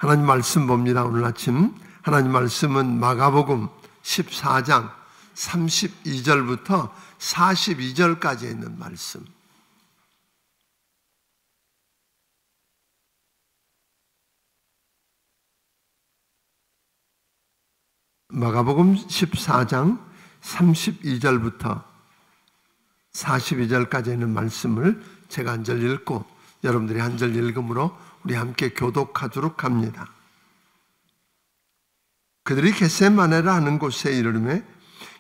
하나님 말씀 봅니다. 오늘 아침 하나님 말씀은 마가복음 14장 32절부터 42절까지 있는 말씀. 마가복음 14장 32절부터 42절까지 있는 말씀을 제가 한 절 읽고 여러분들이 한 절 읽음으로 우리 함께 교독하도록 합니다. 그들이 겟세마네라 하는 곳에 이르르매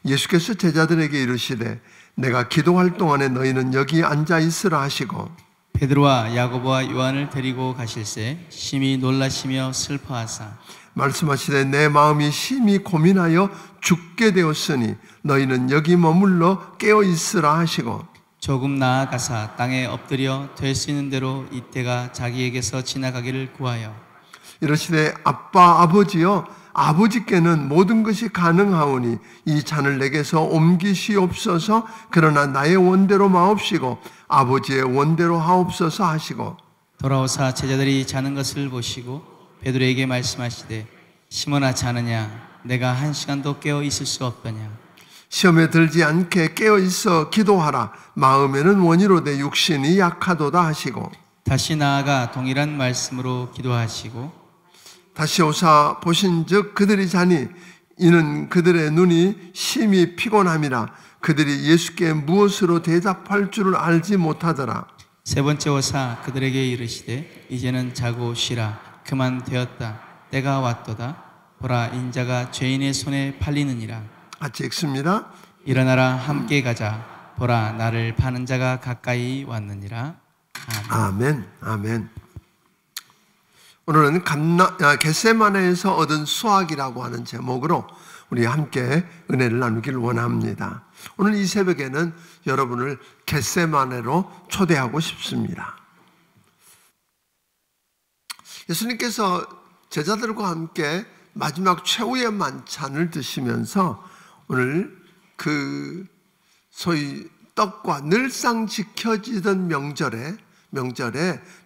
예수께서 제자들에게 이르시되 내가 기도할 동안에 너희는 여기 앉아 있으라 하시고 베드로와 야고보와 요한을 데리고 가실새 심히 놀라시며 슬퍼하사 말씀하시되 내 마음이 심히 고민하여 죽게 되었으니 너희는 여기 머물러 깨어 있으라 하시고 조금 나아가사 땅에 엎드려 될 수 있는 대로 이때가 자기에게서 지나가기를 구하여 이르시되 아빠 아버지여 아버지께는 모든 것이 가능하오니 이 잔을 내게서 옮기시옵소서. 그러나 나의 원대로 마옵시고 아버지의 원대로 하옵소서 하시고 돌아오사 제자들이 자는 것을 보시고 베드로에게 말씀하시되 시몬아 자느냐 내가 한 시간도 깨어 있을 수 없더냐. 시험에 들지 않게 깨어 있어 기도하라. 마음에는 원이로되 육신이 약하도다 하시고 다시 나아가 동일한 말씀으로 기도하시고 다시 오사 보신즉 그들이 자니 이는 그들의 눈이 심히 피곤함이라. 그들이 예수께 무엇으로 대답할 줄을 알지 못하더라. 세 번째 오사 그들에게 이르시되 이제는 자고 쉬라. 그만 되었다. 때가 왔도다. 보라 인자가 죄인의 손에 팔리느니라. 같이 읽습니다. 일어나라 함께 가자. 보라 나를 파는 자가 가까이 왔느니라. 아멘. 아멘. 오늘은 겟세마네에서 얻은 수확이라고 하는 제목으로 우리 함께 은혜를 나누기를 원합니다. 오늘 이 새벽에는 여러분을 겟세마네로 초대하고 싶습니다. 예수님께서 제자들과 함께 마지막 최후의 만찬을 드시면서 오늘 그 소위 떡과 늘상 지켜지던 명절에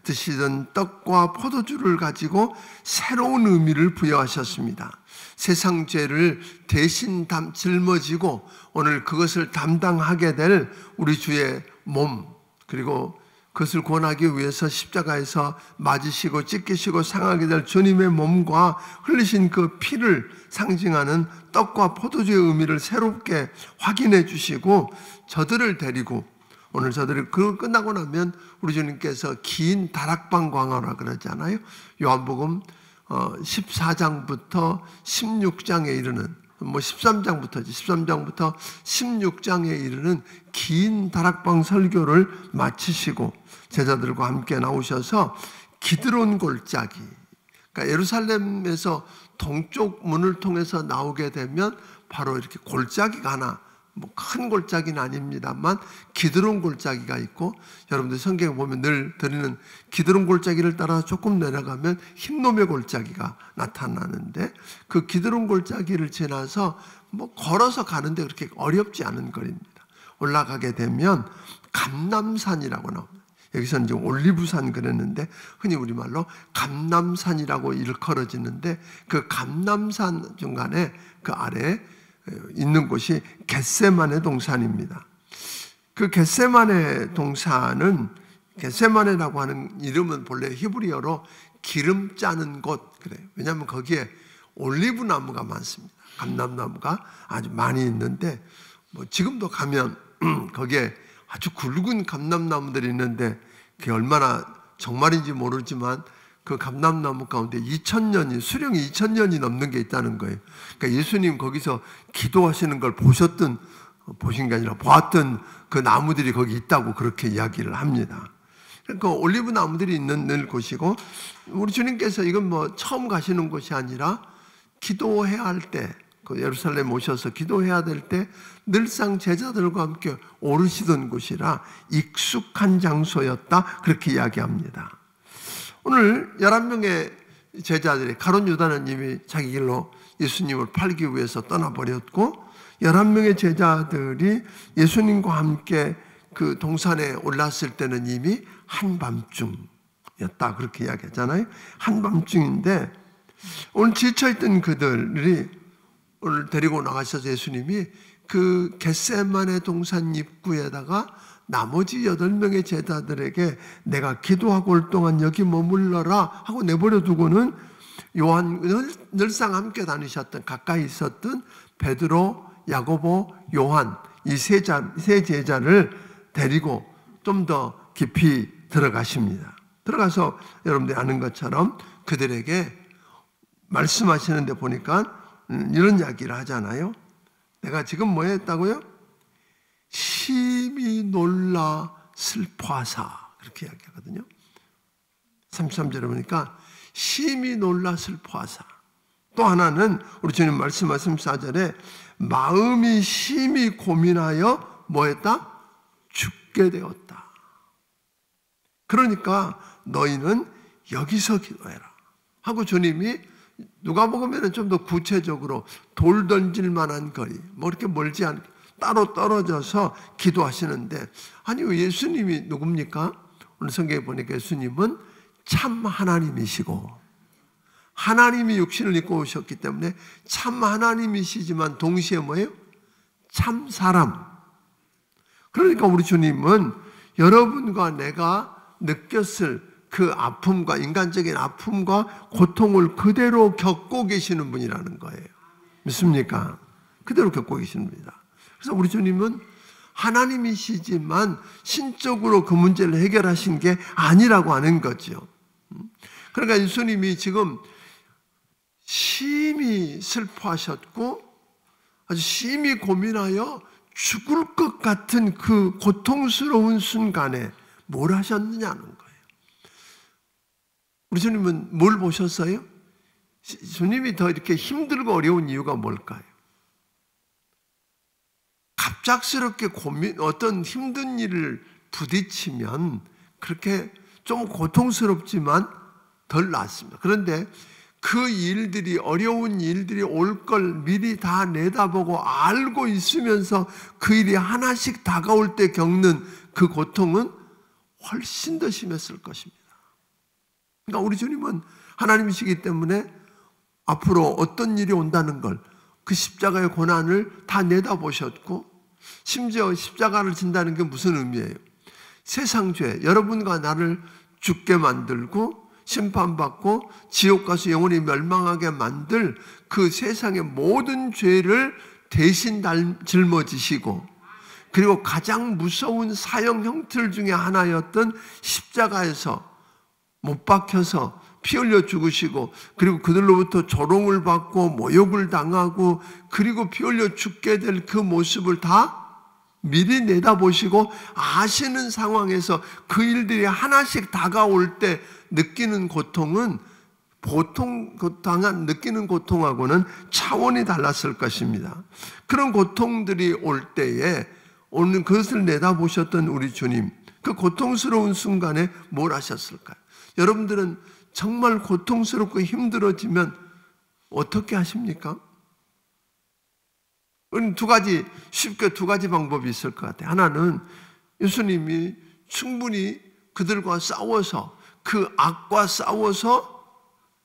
드시던 떡과 포도주를 가지고 새로운 의미를 부여하셨습니다. 세상 죄를 대신 짊어지고 오늘 그것을 담당하게 될 우리 주의 몸, 그리고 그것을 구원하기 위해서 십자가에서 맞으시고 찢기시고 상하게 될 주님의 몸과 흘리신 그 피를 상징하는 떡과 포도주의 의미를 새롭게 확인해 주시고 저들을 데리고 오늘 저들이 그거 끝나고 나면 우리 주님께서 긴 다락방 광화라 그러잖아요. 요한복음 14장부터 16장에 이르는 13장부터 16장에 이르는 긴 다락방 설교를 마치시고 제자들과 함께 나오셔서 기드론 골짜기, 그러니까 예루살렘에서 동쪽 문을 통해서 나오게 되면 바로 이렇게 골짜기가 하나, 큰 골짜기는 아닙니다만 기드론 골짜기가 있고, 여러분들 성경에 보면 늘 드리는 기드론 골짜기를 따라 조금 내려가면 흰놈의 골짜기가 나타나는데, 그 기드론 골짜기를 지나서 걸어서 가는데 그렇게 어렵지 않은 거리입니다. 올라가게 되면 감람산이라고 나옵니다. 여기서는 이제 올리브산 그랬는데 흔히 우리말로 감람산이라고 일컬어지는데, 그 감람산 중간에 그 아래에 있는 곳이 겟세마네 동산입니다. 그 겟세마네 동산은, 겟세마네라고 하는 이름은 본래 히브리어로 기름 짜는 곳 그래요. 왜냐하면 거기에 올리브 나무가 많습니다. 감람나무가 아주 많이 있는데, 지금도 가면 거기에 아주 굵은 감람나무들이 있는데 그게 얼마나 정말인지 모르지만 그 감람나무 가운데 수령이 2000년이 넘는 게 있다는 거예요. 그러니까 예수님 거기서 기도하시는 걸 보신 게 아니라 보았던 그 나무들이 거기 있다고 그렇게 이야기를 합니다. 그러니까 올리브 나무들이 있는 곳이고, 우리 주님께서 이건 처음 가시는 곳이 아니라 기도해야 할 때, 그 예루살렘 오셔서 기도해야 될 때 늘상 제자들과 함께 오르시던 곳이라 익숙한 장소였다, 그렇게 이야기합니다. 오늘 11명의 제자들이, 가룟 유다는 이미 자기 길로 예수님을 팔기 위해서 떠나버렸고, 11명의 제자들이 예수님과 함께 그 동산에 올랐을 때는 이미 한밤중이었다, 그렇게 이야기하잖아요. 한밤중인데 오늘 지쳐있던 그들이 오늘 데리고 나가셔서 예수님이 그 겟세마네 동산 입구에다가 나머지 8명의 제자들에게 내가 기도하고 올 동안 여기 머물러라 하고 내버려 두고는 늘상 함께 다니셨던, 가까이 있었던 베드로, 야고보, 요한 이 세 제자를 데리고 좀 더 깊이 들어가십니다. 들어가서 여러분들이 아는 것처럼 그들에게 말씀하시는데 보니까 이런 이야기를 하잖아요. 내가 지금 뭐 했다고요? 심히 놀라 슬퍼하사, 그렇게 이야기하거든요. 33절에 보니까 심히 놀라 슬퍼하사. 또 하나는 우리 주님 말씀하신 4절에 마음이 심히 고민하여 뭐 했다? 죽게 되었다. 그러니까 너희는 여기서 기도해라 하고 주님이 누가복음에는 좀 더 구체적으로 돌 던질 만한 거리, 뭐 이렇게 멀지 않게 따로 떨어져서 기도하시는데, 아니 예수님이 누굽니까? 오늘 성경에 보니까 예수님은 참 하나님이시고 하나님이 육신을 입고 오셨기 때문에 참 하나님이시지만 동시에 뭐예요? 참 사람. 그러니까 우리 주님은 여러분과 내가 느꼈을 그 아픔과 인간적인 아픔과 고통을 그대로 겪고 계시는 분이라는 거예요. 믿습니까? 그대로 겪고 계시는 분이다. 그래서 우리 주님은 하나님이시지만 신적으로 그 문제를 해결하신 게 아니라고 하는 거죠. 그러니까 예수님이 지금 심히 슬퍼하셨고 아주 심히 고민하여 죽을 것 같은 그 고통스러운 순간에 뭘 하셨느냐는 거예요. 우리 주님은 뭘 보셨어요? 주님이 더 이렇게 힘들고 어려운 이유가 뭘까요? 갑작스럽게 어떤 힘든 일을 부딪히면 그렇게 좀 고통스럽지만 덜 낫습니다. 그런데 그 일들이, 어려운 일들이 올 걸 미리 다 내다보고 알고 있으면서 그 일이 하나씩 다가올 때 겪는 그 고통은 훨씬 더 심했을 것입니다. 그러니까 우리 주님은 하나님이시기 때문에 앞으로 어떤 일이 온다는 걸, 그 십자가의 고난을 다 내다보셨고, 심지어 십자가를 진다는 게 무슨 의미예요? 세상 죄, 여러분과 나를 죽게 만들고 심판받고 지옥 가서 영원히 멸망하게 만들 그 세상의 모든 죄를 대신 짊어지시고, 그리고 가장 무서운 사형 형틀 중에 하나였던 십자가에서 못 박혀서 피 흘려 죽으시고, 그리고 그들로부터 조롱을 받고 모욕을 당하고, 그리고 피 흘려 죽게 될 그 모습을 다 미리 내다보시고 아시는 상황에서 그 일들이 하나씩 다가올 때 느끼는 고통은 보통 느끼는 고통하고는 차원이 달랐을 것입니다. 그런 고통들이 올 때에 오늘 그것을 내다보셨던 우리 주님, 그 고통스러운 순간에 뭘 하셨을까요? 여러분들은 정말 고통스럽고 힘들어지면 어떻게 하십니까? 쉽게 두 가지 방법이 있을 것 같아요. 하나는 예수님이 충분히 그들과 싸워서, 그 악과 싸워서,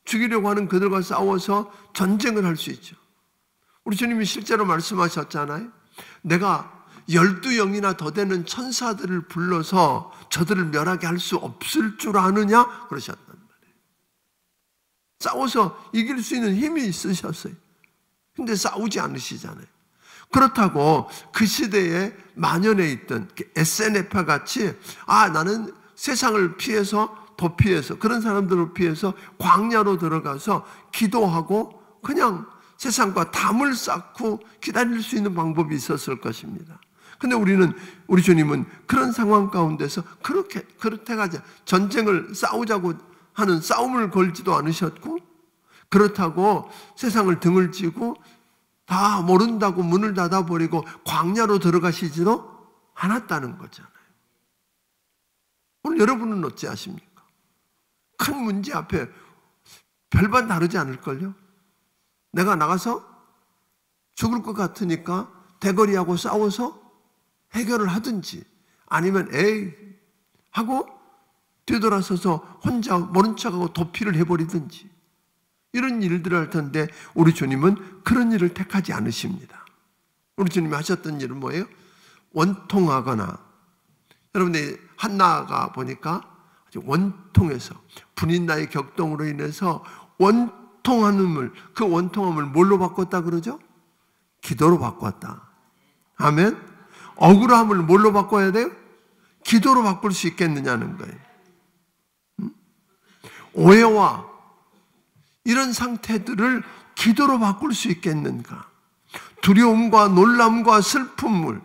죽이려고 하는 그들과 싸워서 전쟁을 할 수 있죠. 우리 주님이 실제로 말씀하셨잖아요. 내가 12영이나 더 되는 천사들을 불러서 저들을 멸하게 할 수 없을 줄 아느냐? 그러셨단 말이에요. 싸워서 이길 수 있는 힘이 있으셨어요. 근데 싸우지 않으시잖아요. 그렇다고 그 시대에 만연해 있던 SNF와 같이 나는 세상을 피해서 도피해서 그런 사람들을 피해서 광야로 들어가서 기도하고 그냥 세상과 담을 쌓고 기다릴 수 있는 방법이 있었을 것입니다. 근데 우리 주님은 그런 상황 가운데서 그렇게 가지, 전쟁을 싸우자고 하는 싸움을 걸지도 않으셨고, 그렇다고 세상을 등을 쥐고 다 모른다고 문을 닫아버리고 광야로 들어가시지도 않았다는 거잖아요. 오늘 여러분은 어찌 하십니까? 큰 문제 앞에 별반 다르지 않을걸요? 내가 나가서 죽을 것 같으니까 대거리하고 싸워서 해결을 하든지, 아니면 에이 하고 뒤돌아서서 혼자 모른 척하고 도피를 해버리든지, 이런 일들을 할 텐데 우리 주님은 그런 일을 택하지 않으십니다. 우리 주님이 하셨던 일은 뭐예요? 원통하거나, 여러분들 한나가 보니까 원통해서 분인나의 격동으로 인해서 원통함을, 그 원통함을 뭘로 바꿨다 그러죠? 기도로 바꿨다. 아멘. 억울함을 뭘로 바꿔야 돼요? 기도로 바꿀 수 있겠느냐는 거예요. 오해와 이런 상태들을 기도로 바꿀 수 있겠는가? 두려움과 놀람과 슬픔을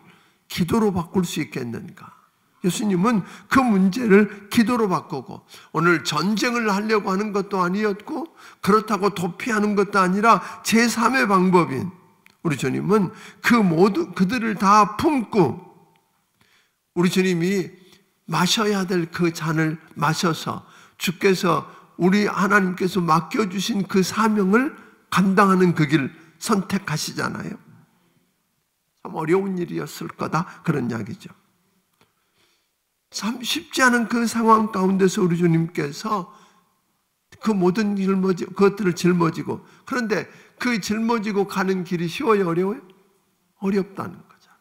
기도로 바꿀 수 있겠는가? 예수님은 그 문제를 기도로 바꾸고, 오늘 전쟁을 하려고 하는 것도 아니었고 그렇다고 도피하는 것도 아니라 제3의 방법인 우리 주님은 그들을 다 품고 우리 주님이 마셔야 될 그 잔을 마셔서 주께서 우리 하나님께서 맡겨주신 그 사명을 감당하는 그 길 선택하시잖아요. 참 어려운 일이었을 거다, 그런 이야기죠. 참 쉽지 않은 그 상황 가운데서 우리 주님께서 그 모든 그것들을 짊어지고, 그런데 그 짊어지고 가는 길이 쉬워요, 어려워요? 어렵다는 거잖아요.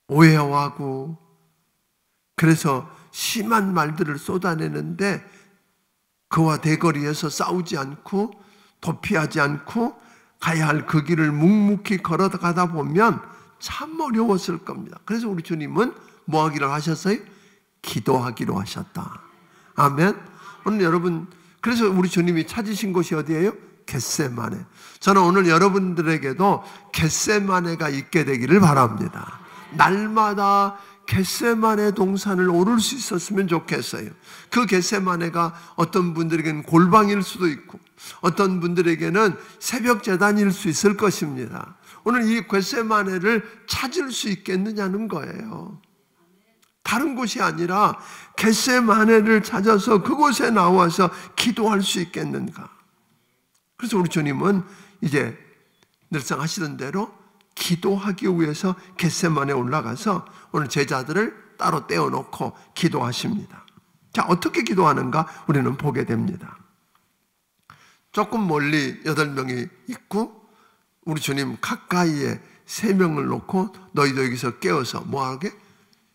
오해하고 그래서 심한 말들을 쏟아내는데 그와 대거리에서 싸우지 않고 도피하지 않고 가야 할 그 길을 묵묵히 걸어가다 보면 참 어려웠을 겁니다. 그래서 우리 주님은 뭐 하기로 하셨어요? 기도하기로 하셨다. 아멘. 오늘 여러분, 그래서 우리 주님이 찾으신 곳이 어디예요? 겟세마네. 저는 오늘 여러분들에게도 겟세마네가 있게 되기를 바랍니다. 날마다 겟세마네 동산을 오를 수 있었으면 좋겠어요. 그 겟세마네가 어떤 분들에게는 골방일 수도 있고 어떤 분들에게는 새벽 제단일 수 있을 것입니다. 오늘 이 겟세마네를 찾을 수 있겠느냐는 거예요. 다른 곳이 아니라 겟세마네를 찾아서 그곳에 나와서 기도할 수 있겠는가? 그래서 우리 주님은 이제 늘상 하시던 대로 기도하기 위해서 겟세마네에 올라가서 오늘 제자들을 따로 떼어놓고 기도하십니다. 자, 어떻게 기도하는가 우리는 보게 됩니다. 조금 멀리 8명이 있고 우리 주님 가까이에 3명을 놓고 너희도 여기서 깨어서 뭐하게?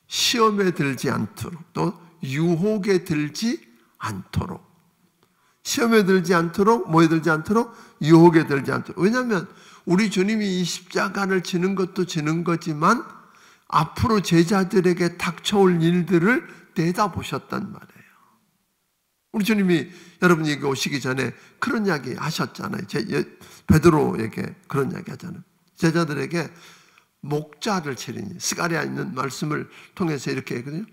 시험에 들지 않도록, 또 유혹에 들지 않도록. 시험에 들지 않도록, 뭐에 들지 않도록? 유혹에 들지 않도록. 왜냐하면 우리 주님이 이 십자가를 지는 것도 지는 거지만 앞으로 제자들에게 닥쳐올 일들을 내다보셨단 말이에요. 우리 주님이 여러분 여기 오시기 전에 그런 이야기 하셨잖아요. 베드로에게 그런 이야기 하잖아요. 제자들에게 목자를 치리니, 스가랴 있는 말씀을 통해서 이렇게 했거든요.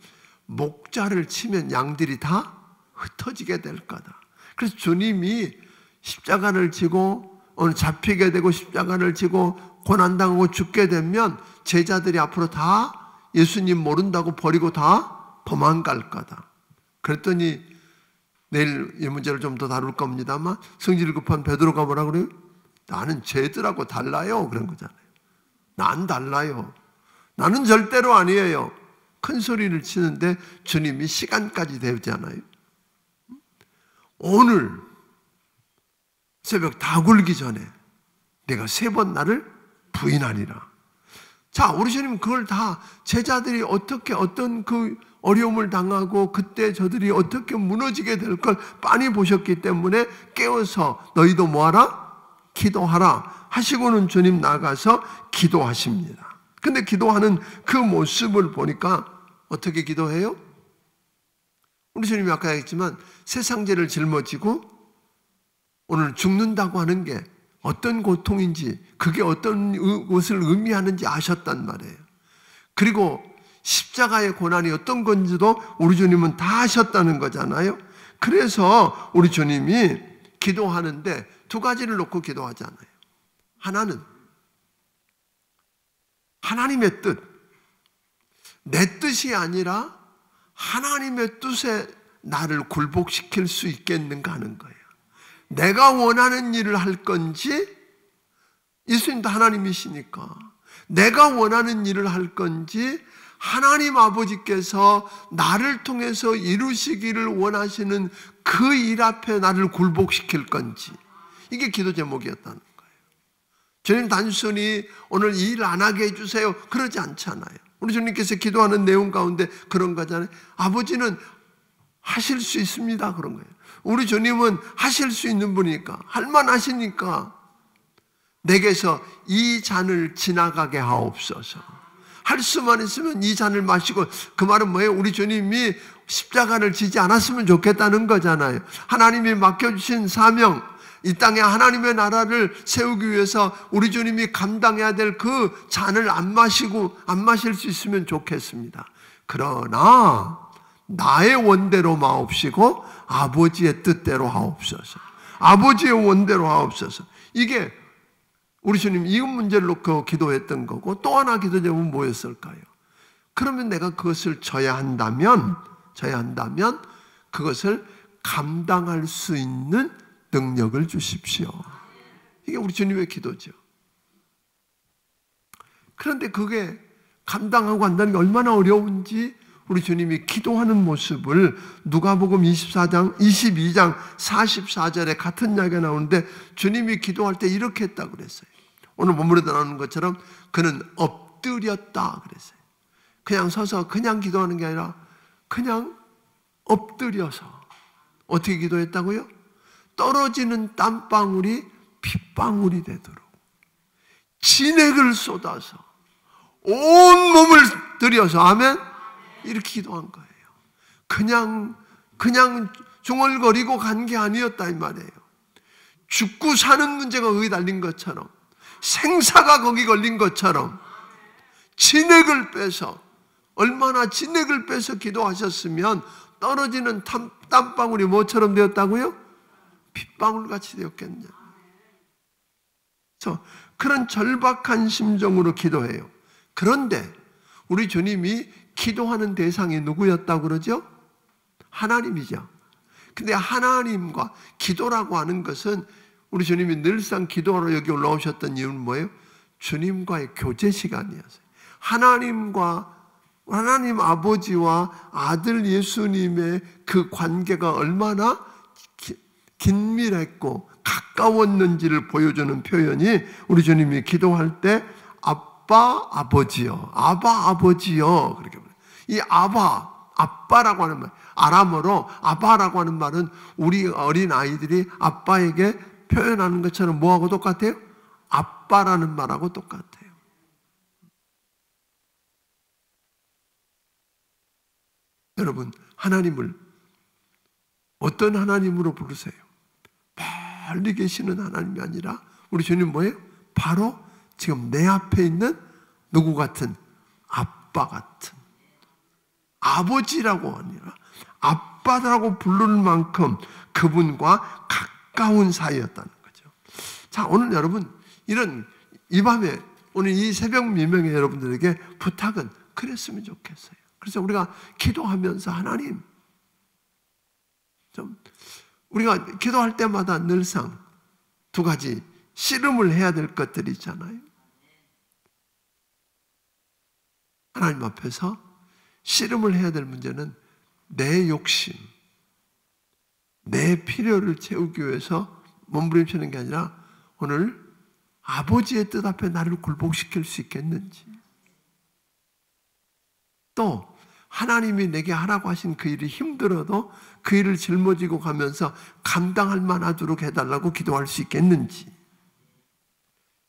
목자를 치면 양들이 다 흩어지게 될 거다. 그래서 주님이 십자가를 지고 오늘 잡히게 되고 십자가를 지고 고난당하고 죽게 되면 제자들이 앞으로 다 예수님 모른다고 버리고 다 도망갈 거다. 그랬더니 내일 이 문제를 좀 더 다룰 겁니다만 성질 급한 베드로가 뭐라 그래요? 나는 쟤들하고 달라요. 그런 거잖아요. 난 달라요. 나는 절대로 아니에요. 큰 소리를 치는데 주님이 시간까지 되잖아요. 오늘 새벽 다 굴기 전에 내가 3번 나를 부인하리라. 자, 우리 주님 그걸 다 제자들이 어떻게 어떤 그 어려움을 당하고 그때 저들이 어떻게 무너지게 될 걸 빤히 보셨기 때문에 깨워서 너희도 뭐하라? 기도하라 하시고는 주님 나가서 기도하십니다. 근데 기도하는 그 모습을 보니까 어떻게 기도해요? 우리 주님이 아까 얘기했지만 세상죄를 짊어지고 오늘 죽는다고 하는 게 어떤 고통인지, 그게 어떤 것을 의미하는지 아셨단 말이에요. 그리고 십자가의 고난이 어떤 건지도 우리 주님은 다 아셨다는 거잖아요. 그래서 우리 주님이 기도하는데 2가지를 놓고 기도하잖아요. 하나는 하나님의 뜻, 내 뜻이 아니라 하나님의 뜻에 나를 굴복시킬 수 있겠는가 하는 거예요. 내가 원하는 일을 할 건지, 예수님도 하나님이시니까 내가 원하는 일을 할 건지 하나님 아버지께서 나를 통해서 이루시기를 원하시는 그 일 앞에 나를 굴복시킬 건지, 이게 기도 제목이었다는 거예요. 주님 단순히 오늘 일 안 하게 해주세요 그러지 않잖아요. 우리 주님께서 기도하는 내용 가운데 그런 거잖아요. 아버지는 하실 수 있습니다 그런 거예요. 우리 주님은 하실 수 있는 분이니까, 할만하시니까 내게서 이 잔을 지나가게 하옵소서. 할 수만 있으면 이 잔을 마시고, 그 말은 뭐예요? 우리 주님이 십자가를 지지 않았으면 좋겠다는 거잖아요. 하나님이 맡겨주신 사명, 이 땅에 하나님의 나라를 세우기 위해서 우리 주님이 감당해야 될 그 잔을 안 마실 수 있으면 좋겠습니다. 그러나 나의 원대로 마옵시고 아버지의 뜻대로 하옵소서. 아버지의 원대로 하옵소서. 이게 우리 주님 이 문제를 놓고 기도했던 거고, 또 하나 기도 제목은 뭐였을까요? 그러면 내가 그것을 져야 한다면 그것을 감당할 수 있는 능력을 주십시오. 이게 우리 주님의 기도죠. 그런데 그게 감당하고 한다는 게 얼마나 어려운지 우리 주님이 기도하는 모습을 누가복음 22장 44절에 같은 이야기가 나오는데, 주님이 기도할 때 이렇게 했다고 그랬어요. 오늘 본문에 나오는 것처럼 그는 엎드렸다 그랬어요. 그냥 서서 그냥 기도하는 게 아니라 그냥 엎드려서 어떻게 기도했다고요? 떨어지는 땀방울이 핏방울이 되도록 진액을 쏟아서 온 몸을 들여서, 아멘, 이렇게 기도한 거예요. 그냥 중얼거리고 간 게 아니었다 이 말이에요. 죽고 사는 문제가 거기 달린 것처럼, 생사가 거기 걸린 것처럼 진액을 빼서, 얼마나 진액을 빼서 기도하셨으면 떨어지는 땀방울이 뭐처럼 되었다고요? 핏방울같이 되었겠냐. 그래서 그런 절박한 심정으로 기도해요. 그런데 우리 주님이 기도하는 대상이 누구였다고 그러죠? 하나님이죠. 근데 하나님과 기도라고 하는 것은, 우리 주님이 늘상 기도하러 여기 올라오셨던 이유는 뭐예요? 주님과의 교제 시간이었어요. 하나님 아버지와 아들 예수님의 그 관계가 얼마나 긴밀했고 가까웠는지를 보여주는 표현이, 우리 주님이 기도할 때 아빠 아버지요, 아바 아버지요, 그렇게 말해요. 이 아빠라고 하는 말, 아람어로 아바라고 하는 말은 우리 어린 아이들이 아빠에게 표현하는 것처럼 뭐하고 똑같아요? 아빠라는 말하고 똑같아요. 여러분, 하나님을 어떤 하나님으로 부르세요? 멀리 계시는 하나님이 아니라 우리 주님 뭐예요? 바로 지금 내 앞에 있는 누구 같은? 아빠 같은, 아버지라고 아니라 아빠라고 부를 만큼 그분과 가까운 사이였다는 거죠. 자, 오늘 여러분, 이 밤에, 오늘 이 새벽 미명의 여러분들에게 부탁은 그랬으면 좋겠어요. 그래서 우리가 기도하면서 하나님, 우리가 기도할 때마다 늘상 두 가지 씨름을 해야 될 것들이 있잖아요. 하나님 앞에서 씨름을 해야 될 문제는 내 욕심, 내 필요를 채우기 위해서 몸부림치는 게 아니라 오늘 아버지의 뜻 앞에 나를 굴복시킬 수 있겠는지, 또 하나님이 내게 하라고 하신 그 일이 힘들어도 그 일을 짊어지고 가면서 감당할 만하도록 해달라고 기도할 수 있겠는지.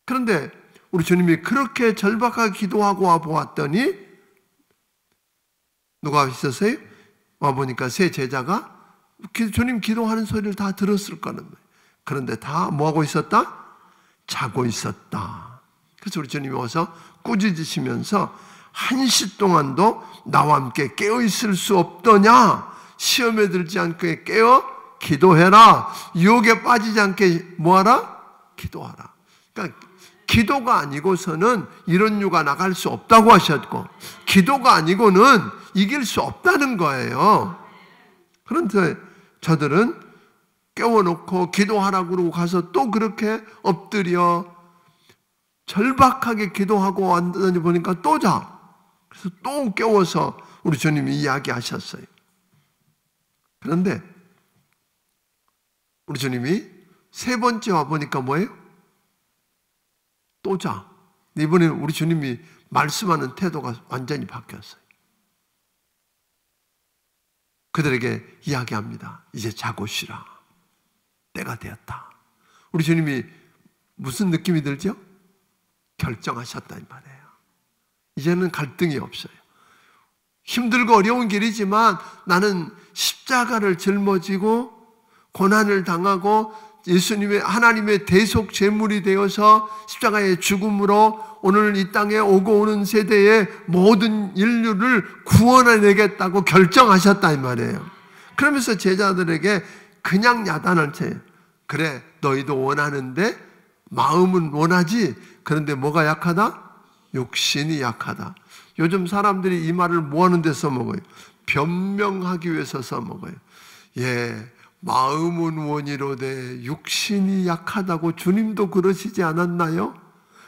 그런데 우리 주님이 그렇게 절박하게 기도하고 와보았더니 누가 있었어요? 와보니까 세 제자가 주님 기도하는 소리를 다 들었을 거는 거예요. 그런데 다 뭐하고 있었다? 자고 있었다. 그래서 우리 주님이 와서 꾸짖으시면서 한시 동안도 나와 함께 깨어있을 수 없더냐? 시험에 들지 않게 깨어 기도해라. 유혹에 빠지지 않게 뭐하라? 기도하라. 그러니까 기도가 아니고서는 이런 유가 나갈 수 없다고 하셨고, 기도가 아니고는 이길 수 없다는 거예요. 그런데 저들은 깨워놓고 기도하라고 그러고 가서 또 그렇게 엎드려 절박하게 기도하고 왔더니 보니까 또 자. 그래서 또 깨워서 우리 주님이 이야기하셨어요. 그런데 우리 주님이 세 번째 와보니까 뭐예요? 또 자. 이번에는 우리 주님이 말씀하는 태도가 완전히 바뀌었어요. 그들에게 이야기합니다. 이제 자고 쉬라. 때가 되었다. 우리 주님이 무슨 느낌이 들죠? 결정하셨다 이 말이에요. 이제는 갈등이 없어요. 힘들고 어려운 길이지만 나는 십자가를 짊어지고 고난을 당하고 예수님의 하나님의 대속 제물이 되어서 십자가의 죽음으로 오늘 이 땅에 오고 오는 세대의 모든 인류를 구원해내겠다고 결정하셨다 이 말이에요. 그러면서 제자들에게 그냥 야단을 쳐요. 그래, 너희도 원하는데 마음은 원하지. 그런데 뭐가 약하다? 육신이 약하다. 요즘 사람들이 이 말을 뭐 하는 데 써먹어요? 변명하기 위해서 써먹어요. 예, 마음은 원이로되 육신이 약하다고 주님도 그러시지 않았나요?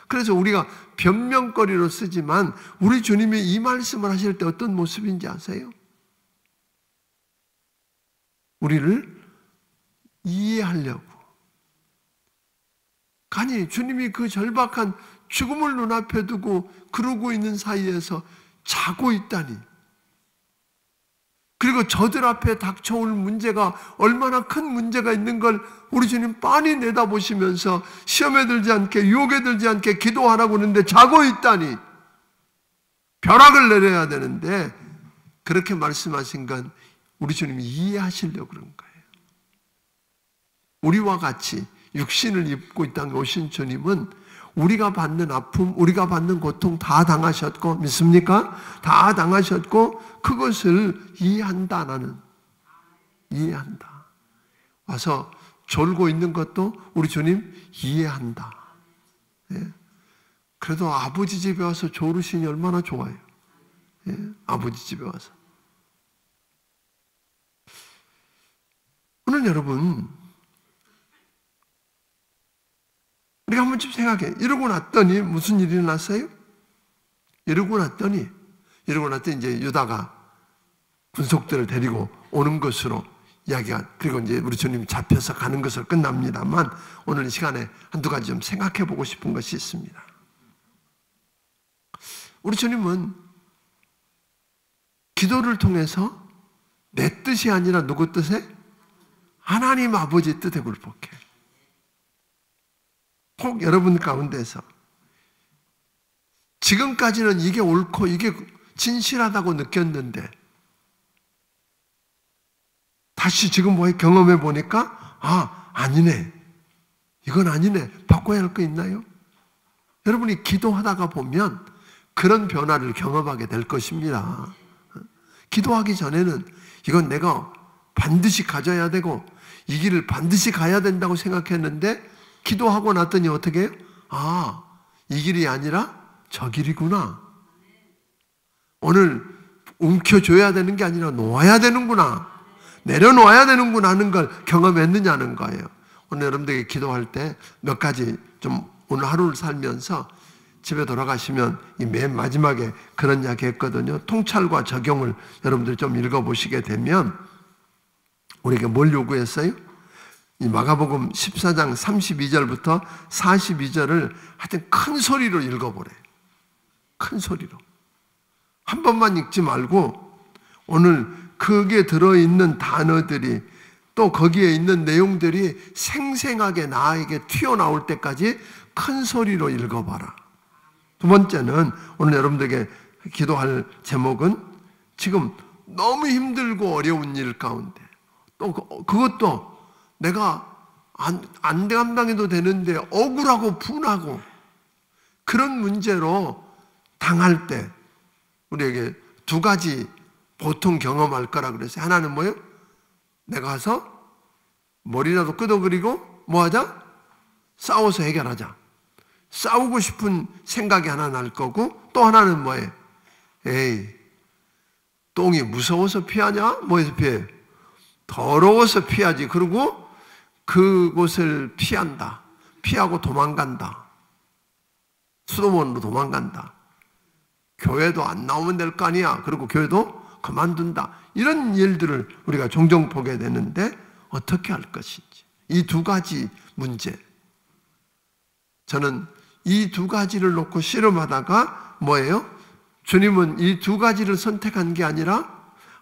그래서 우리가 변명거리로 쓰지만 우리 주님이 이 말씀을 하실 때 어떤 모습인지 아세요? 우리를 이해하려고. 아니, 주님이 그 절박한 죽음을 눈앞에 두고 그러고 있는 사이에서 자고 있다니. 그리고 저들 앞에 닥쳐올 문제가 얼마나 큰 문제가 있는 걸 우리 주님 빤히 내다보시면서 시험에 들지 않게 유혹에 들지 않게 기도하라고 하는데 자고 있다니. 벼락을 내려야 되는데 그렇게 말씀하신 건 우리 주님이 이해하시려고 그런 거예요. 우리와 같이 육신을 입고 이 땅에 오신 주님은 우리가 받는 아픔, 우리가 받는 고통 다 당하셨고, 믿습니까? 다 당하셨고 그것을 이해한다. 나는 이해한다. 와서 졸고 있는 것도 우리 주님 이해한다. 예. 그래도 아버지 집에 와서 졸으시니 얼마나 좋아요. 예. 아버지 집에 와서. 오늘 여러분, 우리가 한번 좀 생각해. 이러고 났더니 무슨 일이 났어요? 이러고 났더니 이제 유다가 군속들을 데리고 오는 것으로 이야기가, 그리고 이제 우리 주님이 잡혀서 가는 것으로 끝납니다만 오늘 이 시간에 한두 가지 좀 생각해 보고 싶은 것이 있습니다. 우리 주님은 기도를 통해서 내 뜻이 아니라 누구 뜻에? 하나님 아버지 뜻에 굴복해. 꼭 여러분 가운데서 지금까지는 이게 옳고 이게 진실하다고 느꼈는데 다시 지금 경험해 보니까 아니네. 이건 아니네. 바꿔야 할 거 있나요? 여러분이 기도하다가 보면 그런 변화를 경험하게 될 것입니다. 기도하기 전에는 이건 내가 반드시 가져야 되고 이 길을 반드시 가야 된다고 생각했는데 기도하고 났더니 어떻게 해요? 이 길이 아니라 저 길이구나. 오늘 움켜줘야 되는 게 아니라 놓아야 되는구나. 내려놓아야 되는구나 하는 걸 경험했느냐는 거예요. 오늘 여러분들에게 기도할 때 몇 가지 좀 오늘 하루를 살면서 집에 돌아가시면 이 맨 마지막에 그런 이야기 했거든요. 통찰과 적용을 여러분들 좀 읽어보시게 되면 우리에게 뭘 요구했어요? 이 마가복음 14장 32절부터 42절을 하여튼 큰 소리로 읽어보래. 큰 소리로. 한 번만 읽지 말고 오늘 거기에 들어있는 단어들이 또 거기에 있는 내용들이 생생하게 나에게 튀어나올 때까지 큰 소리로 읽어봐라. 두 번째는 오늘 여러분들에게 기도할 제목은 지금 너무 힘들고 어려운 일 가운데 또 그것도 내가 안 감당해도 되는데 억울하고 분하고 그런 문제로 당할 때 우리에게 두 가지 보통 경험할 거라 그랬어요. 하나는 뭐예요? 내가 가서 머리라도 끄덕거리고 뭐 하자? 싸워서 해결하자. 싸우고 싶은 생각이 하나 날 거고 또 하나는 뭐예요? 에이, 똥이 무서워서 피하냐? 뭐해서 피해? 더러워서 피하지. 그리고 그곳을 피한다. 피하고 도망간다. 수도원으로 도망간다. 교회도 안 나오면 될 거 아니야. 그리고 교회도 그만둔다. 이런 일들을 우리가 종종 보게 되는데 어떻게 할 것인지. 이 두 가지 문제. 저는 이 두 가지를 놓고 씨름하다가 뭐예요? 주님은 이 두 가지를 선택한 게 아니라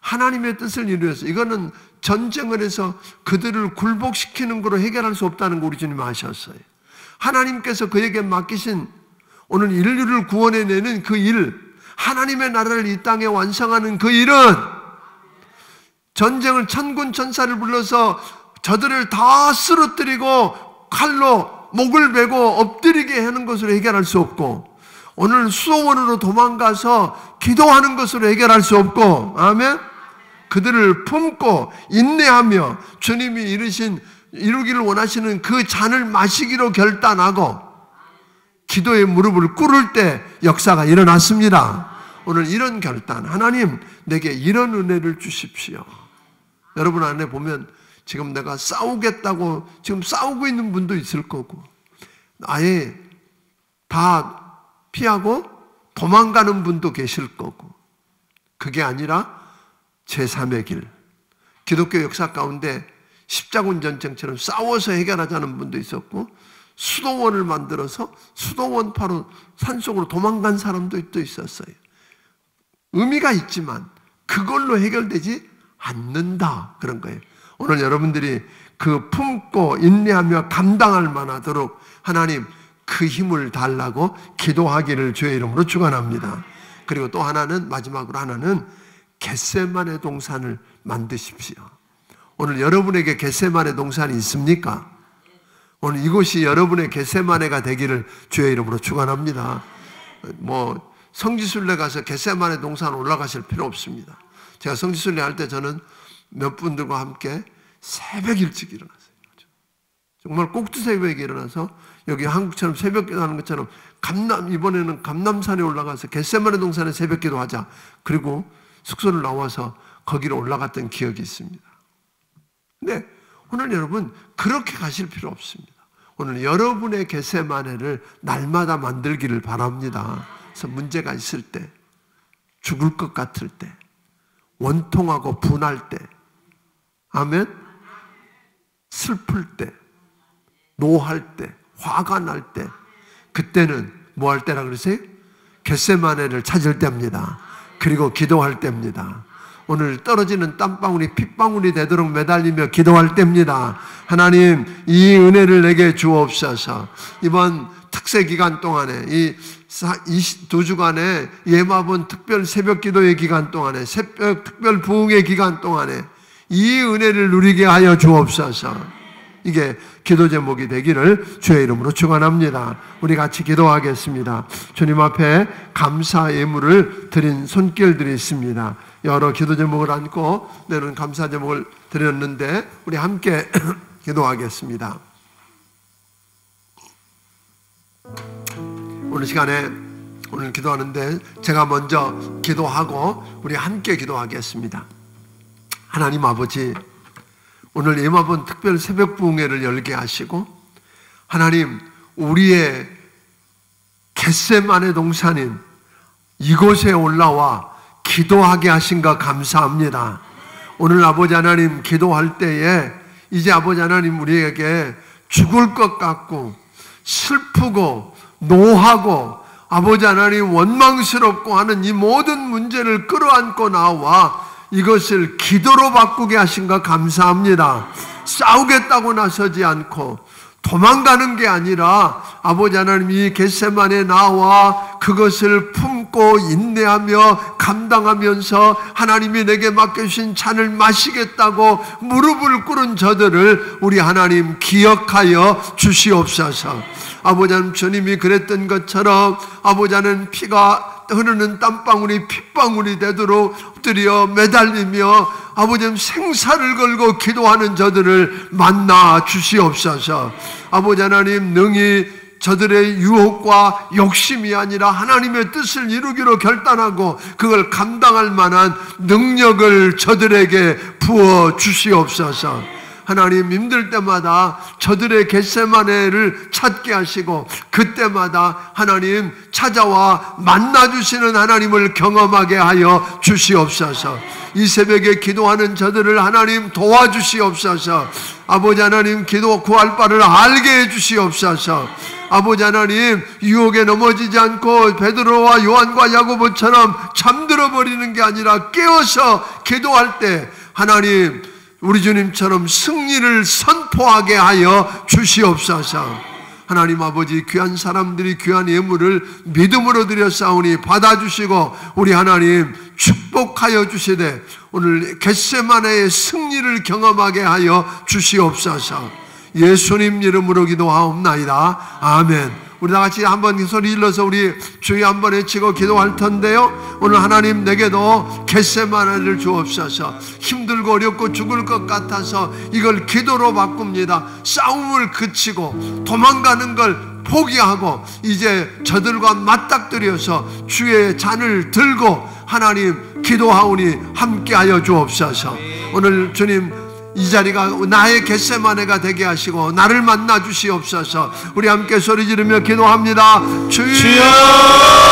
하나님의 뜻을 이루어서 이거는 전쟁을 해서 그들을 굴복시키는 거로 해결할 수 없다는 거 우리 주님 아셨어요. 하나님께서 그에게 맡기신 오늘 인류를 구원해내는 그 일, 하나님의 나라를 이 땅에 완성하는 그 일은 전쟁을 천군 천사를 불러서 저들을 다 쓰러뜨리고 칼로 목을 베고 엎드리게 하는 것으로 해결할 수 없고, 오늘 수도원으로 도망가서 기도하는 것으로 해결할 수 없고, 아멘? 그들을 품고 인내하며 주님이 이루기를 원하시는 그 잔을 마시기로 결단하고 기도의 무릎을 꿇을 때 역사가 일어났습니다. 오늘 이런 결단, 하나님 내게 이런 은혜를 주십시오. 여러분 안에 보면 지금 내가 싸우겠다고 지금 싸우고 있는 분도 있을 거고, 아예 다 피하고 도망가는 분도 계실 거고, 그게 아니라 제3의 길, 기독교 역사 가운데 십자군 전쟁처럼 싸워서 해결하자는 분도 있었고, 수도원을 만들어서 수도원파로 산속으로 도망간 사람도 또 있었어요. 의미가 있지만 그걸로 해결되지 않는다, 그런 거예요. 오늘 여러분들이 그 품고 인내하며 감당할 만하도록 하나님 그 힘을 달라고 기도하기를 주의 이름으로 축원합니다. 그리고 또 하나는, 마지막으로 하나는 겟세마네 동산을 만드십시오. 오늘 여러분에게 겟세마네 동산이 있습니까? 오늘 이곳이 여러분의 겟세마네가 되기를 주의 이름으로 축원합니다. 성지순례 가서 겟세마네 동산 올라가실 필요 없습니다. 제가 성지순례 할 때 저는 몇 분들과 함께 새벽 일찍 일어났어요. 정말 꼭두새벽에 일어나서 여기 한국처럼 새벽기도 하는 것처럼 이번에는 감남산에 올라가서 겟세마네 동산에 새벽기도 하자. 그리고 숙소를 나와서 거기로 올라갔던 기억이 있습니다. 근데 오늘 여러분 그렇게 가실 필요 없습니다. 오늘 여러분의 겟세마네를 날마다 만들기를 바랍니다. 그래서 문제가 있을 때, 죽을 것 같을 때, 원통하고 분할 때, 아멘? 슬플 때, 노할 때, 화가 날 때, 그때는 뭐 할 때라 그러세요? 겟세마네를 찾을 때입니다. 그리고 기도할 때입니다. 오늘 떨어지는 땀방울이 핏방울이 되도록 매달리며 기도할 때입니다. 하나님 이 은혜를 내게 주옵소서. 이번 특세 기간 동안에 이 2주간의 예마본 특별 새벽 기도의 기간 동안에, 새벽 특별 부흥의 기간 동안에 이 은혜를 누리게 하여 주옵소서. 이게 기도 제목이 되기를 주의 이름으로 축원합니다. 우리 같이 기도하겠습니다. 주님 앞에 감사 예물을 드린 손길들이 있습니다. 여러 기도 제목을 안고 내는 감사 제목을 드렸는데 우리 함께 기도하겠습니다. 오늘 시간에 오늘 기도하는데 제가 먼저 기도하고 우리 함께 기도하겠습니다. 하나님 아버지, 오늘 예마본 특별 새벽 부흥회를 열게 하시고 하나님 우리의 겟세마네 동산인 이곳에 올라와 기도하게 하신 것 감사합니다. 오늘 아버지 하나님 기도할 때에 이제 아버지 하나님 우리에게 죽을 것 같고 슬프고 노하고 아버지 하나님 원망스럽고 하는 이 모든 문제를 끌어안고 나와 이것을 기도로 바꾸게 하신 것 감사합니다. 싸우겠다고 나서지 않고 도망가는 게 아니라 아버지 하나님 이 겟세마네 나와 그것을 품고 인내하며 감당하면서 하나님이 내게 맡겨주신 잔을 마시겠다고 무릎을 꿇은 저들을 우리 하나님 기억하여 주시옵소서. 아버지 하나님 주님이 그랬던 것처럼 아버지 하나님 피가 흐르는 땀방울이 핏방울이 되도록 엎드려 매달리며 아버지 하나님 생사를 걸고 기도하는 저들을 만나 주시옵소서. 아버지 하나님 능히 저들의 유혹과 욕심이 아니라 하나님의 뜻을 이루기로 결단하고 그걸 감당할 만한 능력을 저들에게 부어 주시옵소서. 하나님 힘들 때마다 저들의 겟세마네를 찾게 하시고 그때마다 하나님 찾아와 만나주시는 하나님을 경험하게 하여 주시옵소서. 이 새벽에 기도하는 저들을 하나님 도와주시옵소서. 아버지 하나님 기도 구할 바를 알게 해주시옵소서. 아버지 하나님 유혹에 넘어지지 않고 베드로와 요한과 야고보처럼 잠들어 버리는 게 아니라 깨어서 기도할 때 하나님 우리 주님처럼 승리를 선포하게 하여 주시옵소서. 하나님 아버지 귀한 사람들이 귀한 예물을 믿음으로 드렸사오니 받아주시고 우리 하나님 축복하여 주시되 오늘 겟세마네의 승리를 경험하게 하여 주시옵소서. 예수님 이름으로 기도하옵나이다. 아멘. 우리 다 같이 한번 소리 질러서 우리 주의 한번 외치고 기도할 텐데요. 오늘 하나님 내게도 겟세마네를 주옵소서. 힘들고 어렵고 죽을 것 같아서 이걸 기도로 바꿉니다. 싸움을 그치고 도망가는 걸 포기하고 이제 저들과 맞닥뜨려서 주의 잔을 들고 하나님 기도하오니 함께하여 주옵소서. 오늘 주님 이 자리가 나의 겟세마네가 되게 하시고 나를 만나 주시옵소서. 우리 함께 소리 지르며 기도합니다. 주여